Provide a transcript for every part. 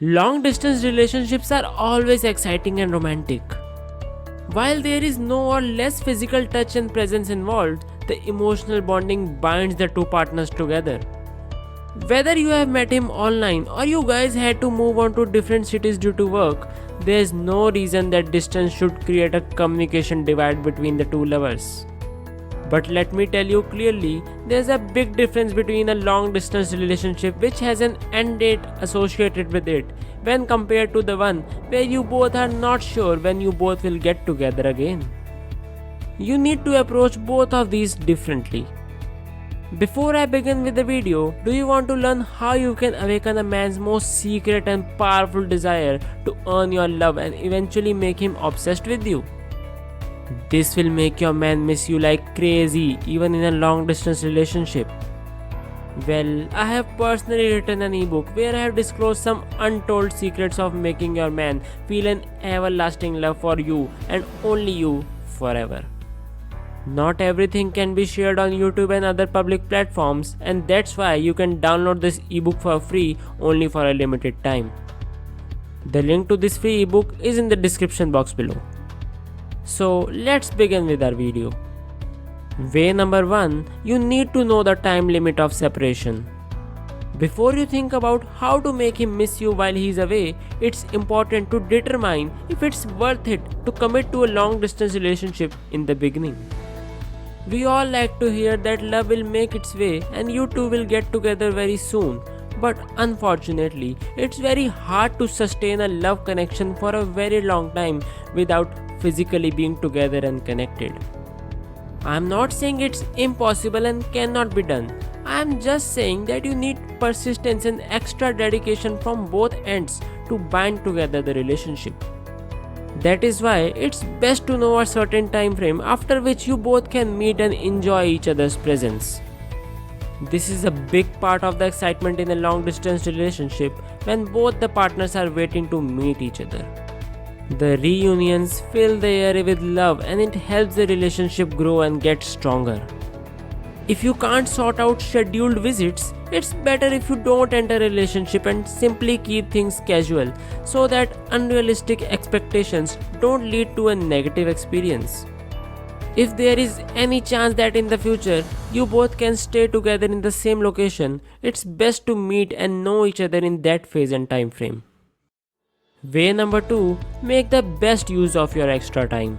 Long distance relationships are always exciting and romantic. While there is no or less physical touch and presence involved, the emotional bonding binds the two partners together. Whether you have met him online or you guys had to move on to different cities due to work, there is no reason that distance should create a communication divide between the two lovers. But let me tell you clearly, there's a big difference between a long distance relationship which has an end date associated with it when compared to the one where you both are not sure when you both will get together again. You need to approach both of these differently. Before I begin with the video, do you want to learn how you can awaken a man's most secret and powerful desire to earn your love and eventually make him obsessed with you? This will make your man miss you like crazy even in a long distance relationship. Well, I have personally written an ebook where I have disclosed some untold secrets of making your man feel an everlasting love for you and only you forever. Not everything can be shared on YouTube and other public platforms, and that's why you can download this ebook for free only for a limited time. The link to this free ebook is in the description box below. So let's begin with our video. Way number 1, you need to know the time limit of separation. Before you think about how to make him miss you while he's away, it's important to determine if it's worth it to commit to a long distance relationship in the beginning. We all like to hear that love will make its way and you two will get together very soon. But unfortunately, it's very hard to sustain a love connection for a very long time without physically being together and connected. I'm not saying it's impossible and cannot be done. I'm just saying that you need persistence and extra dedication from both ends to bind together the relationship. That is why it's best to know a certain time frame after which you both can meet and enjoy each other's presence. This is a big part of the excitement in a long distance relationship when both the partners are waiting to meet each other. The reunions fill the air with love and it helps the relationship grow and get stronger. If you can't sort out scheduled visits, it's better if you don't enter a relationship and simply keep things casual so that unrealistic expectations don't lead to a negative experience. If there is any chance that in the future you both can stay together in the same location, it's best to meet and know each other in that phase and time frame. Way number 2, make the best use of your extra time.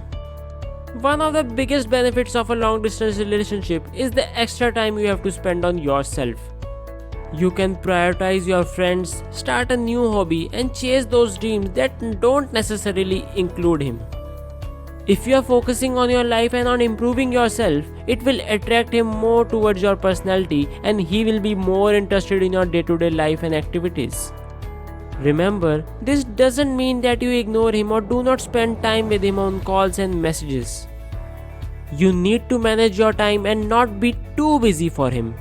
One of the biggest benefits of a long distance relationship is the extra time you have to spend on yourself. You can prioritize your friends, start a new hobby, and chase those dreams that don't necessarily include him. If you are focusing on your life and on improving yourself, it will attract him more towards your personality and he will be more interested in your day-to-day life and activities. Remember, this doesn't mean that you ignore him or do not spend time with him on calls and messages. You need to manage your time and not be too busy for him.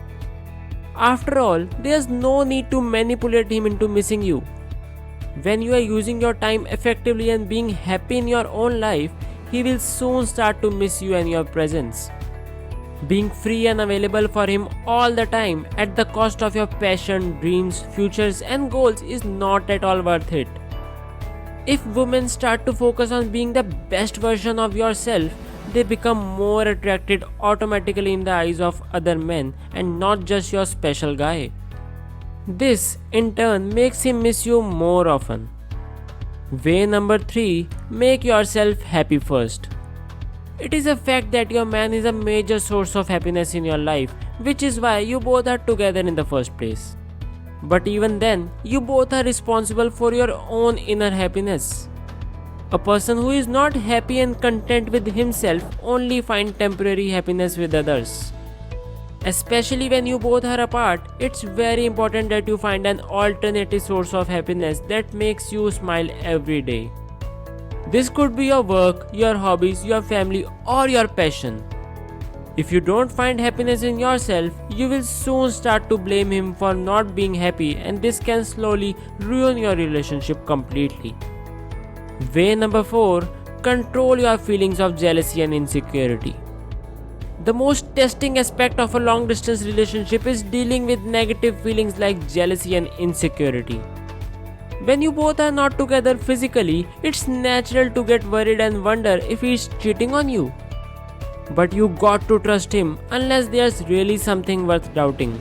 After all, there's no need to manipulate him into missing you. When you are using your time effectively and being happy in your own life, he will soon start to miss you and your presence. Being free and available for him all the time at the cost of your passion, dreams, futures and goals is not at all worth it. If women start to focus on being the best version of yourself, they become more attracted automatically in the eyes of other men and not just your special guy. This in turn makes him miss you more often. Way number 3, make yourself happy first. It is a fact that your man is a major source of happiness in your life, which is why you both are together in the first place. But even then, you both are responsible for your own inner happiness. A person who is not happy and content with himself only finds temporary happiness with others. Especially when you both are apart, it's very important that you find an alternative source of happiness that makes you smile every day. This could be your work, your hobbies, your family, or your passion. If you don't find happiness in yourself, you will soon start to blame him for not being happy, and this can slowly ruin your relationship completely. Way number 4, control your feelings of jealousy and insecurity. The most testing aspect of a long distance relationship is dealing with negative feelings like jealousy and insecurity. When you both are not together physically, it's natural to get worried and wonder if he's cheating on you. But you got to trust him unless there's really something worth doubting.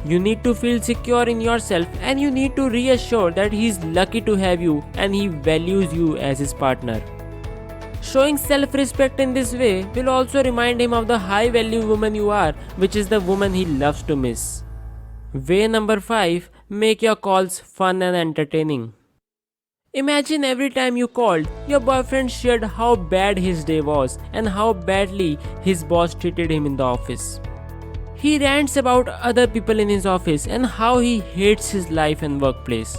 You need to feel secure in yourself and you need to reassure that he's lucky to have you and he values you as his partner. Showing self-respect in this way will also remind him of the high-value woman you are, which is the woman he loves to miss. Way number 5. Make your calls fun and entertaining. Imagine every time you called, your boyfriend shared how bad his day was and how badly his boss treated him in the office. He rants about other people in his office and how he hates his life and workplace.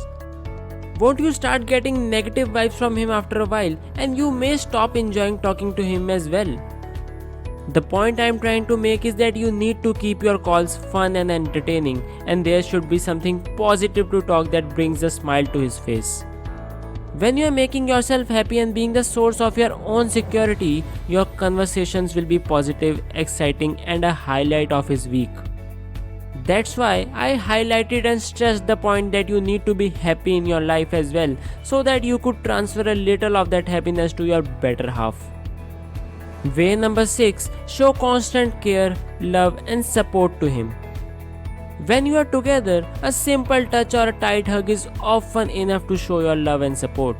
Won't you start getting negative vibes from him after a while, and you may stop enjoying talking to him as well? The point I am trying to make is that you need to keep your calls fun and entertaining, and there should be something positive to talk that brings a smile to his face. When you are making yourself happy and being the source of your own security, your conversations will be positive, exciting, and a highlight of his week. That's why I highlighted and stressed the point that you need to be happy in your life as well, so that you could transfer a little of that happiness to your better half. Way number 6. Show constant care, love, and support to him. When you are together, a simple touch or a tight hug is often enough to show your love and support.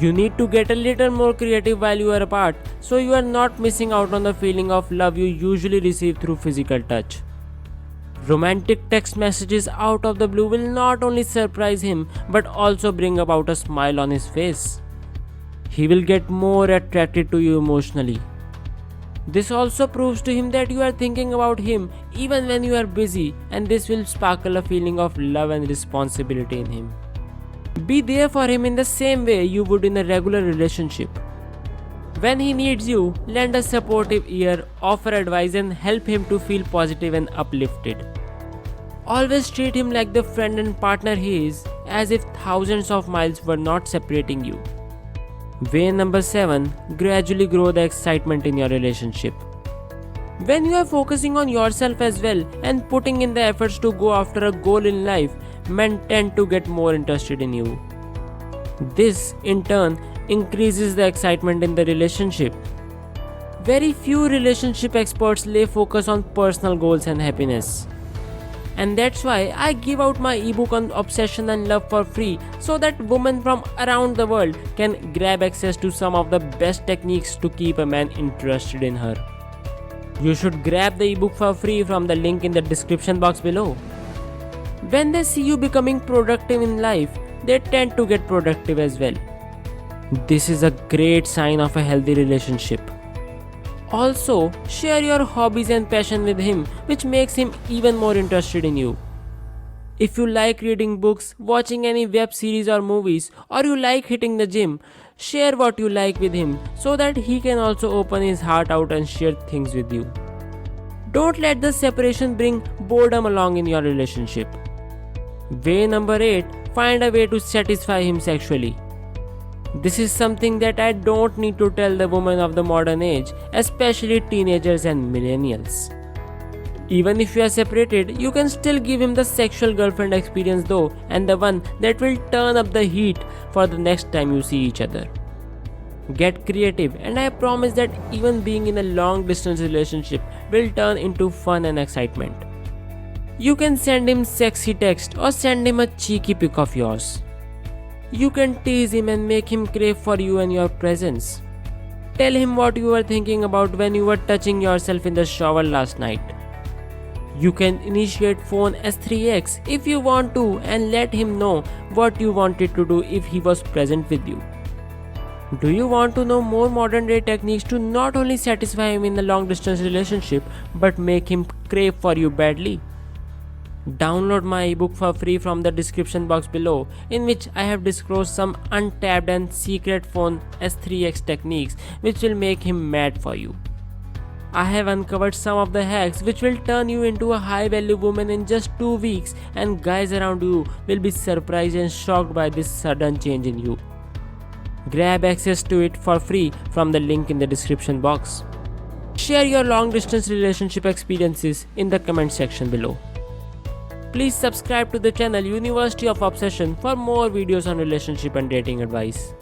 You need to get a little more creative while you are apart, so you are not missing out on the feeling of love you usually receive through physical touch. Romantic text messages out of the blue will not only surprise him but also bring about a smile on his face. He will get more attracted to you emotionally. This also proves to him that you are thinking about him even when you are busy, and this will sparkle a feeling of love and responsibility in him. Be there for him in the same way you would in a regular relationship. When he needs you, lend a supportive ear, offer advice, and help him to feel positive and uplifted. Always treat him like the friend and partner he is, as if thousands of miles were not separating you. Way number 7. Gradually grow the excitement in your relationship. When you are focusing on yourself as well and putting in the efforts to go after a goal in life, men tend to get more interested in you. This, in turn, increases the excitement in the relationship. Very few relationship experts lay focus on personal goals and happiness. And that's why I give out my ebook on obsession and love for free, so that women from around the world can grab access to some of the best techniques to keep a man interested in her. You should grab the ebook for free from the link in the description box below. When they see you becoming productive in life, they tend to get productive as well. This is a great sign of a healthy relationship. Also, share your hobbies and passion with him, which makes him even more interested in you. If you like reading books, watching any web series or movies, or you like hitting the gym, share what you like with him so that he can also open his heart out and share things with you. Don't let the separation bring boredom along in your relationship. Way number 8. Find a way to satisfy him sexually. This is something that I don't need to tell the women of the modern age, especially teenagers and millennials. Even if you are separated, you can still give him the sexual girlfriend experience though, and the one that will turn up the heat for the next time you see each other. Get creative, and I promise that even being in a long distance relationship will turn into fun and excitement. You can send him sexy text or send him a cheeky pic of yours. You can tease him and make him crave for you and your presence. Tell him what you were thinking about when you were touching yourself in the shower last night. You can initiate phone S3X if you want to and let him know what you wanted to do if he was present with you. Do you want to know more modern day techniques to not only satisfy him in a long distance relationship but make him crave for you badly? Download my ebook for free from the description box below, in which I have disclosed some untapped and secret phone S3X techniques which will make him mad for you. I have uncovered some of the hacks which will turn you into a high value woman in just 2 weeks, and guys around you will be surprised and shocked by this sudden change in you. Grab access to it for free from the link in the description box. Share your long distance relationship experiences in the comment section below. Please subscribe to the channel University of Obsession for more videos on relationship and dating advice.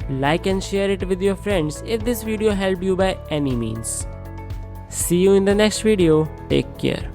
Like and share it with your friends if this video helped you by any means. See you in the next video. Take care.